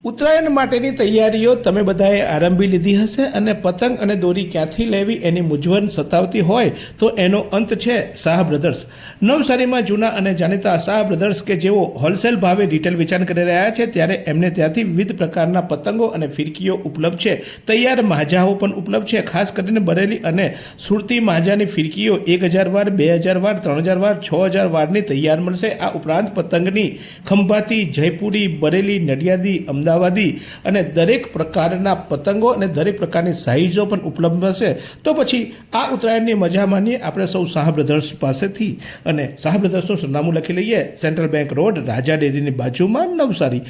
ઉત્તરાયણ માટેની તૈયારીઓ તમે બધાએ આરંભી લીધી હશે અને પતંગ અને દોરી ક્યાંથી લેવી એની મૂંઝવણ સતાવતી હોય તો એનો અંત છે શાહ બ્રધર્સ। નવસારીમાં જૂના અને જાણીતા શાહ બ્રધર્સ કે જેઓ હોલસેલ ભાવે રિટેલ વેચાણ કરી રહ્યા છે, ત્યારે એમને ત્યાંથી વિવિધ પ્રકારના પતંગો અને ફિરકીઓ ઉપલબ્ધ છે। તૈયાર માજાઓ પણ ઉપલબ્ધ છે। ખાસ કરીને બરેલી અને સુરતી માજાની ફિરકીઓ 1000 વાર, 2000 વાર, 3000 વાર, 6000 વારની તૈયાર મળશે। આ ઉપરાંત પતંગની ખંભાતી, જયપુરી, બરેલી, નડિયાદી, અમદાવાદી અને દરેક પ્રકારના પતંગો અને દરેક પ્રકારની સાઇઝો પણ ઉપલબ્ધ હશે। તો પછી આ ઉત્તરાયણની મજા માણીએ આપણે સૌ શાહ બ્રધર્સ પાસેથી। અને શાહ બ્રધર્સનું સરનામું લખી લઈએ, સેન્ટ્રલ બેંક રોડ, રાજા ડેરીની બાજુમાં, નવસારી।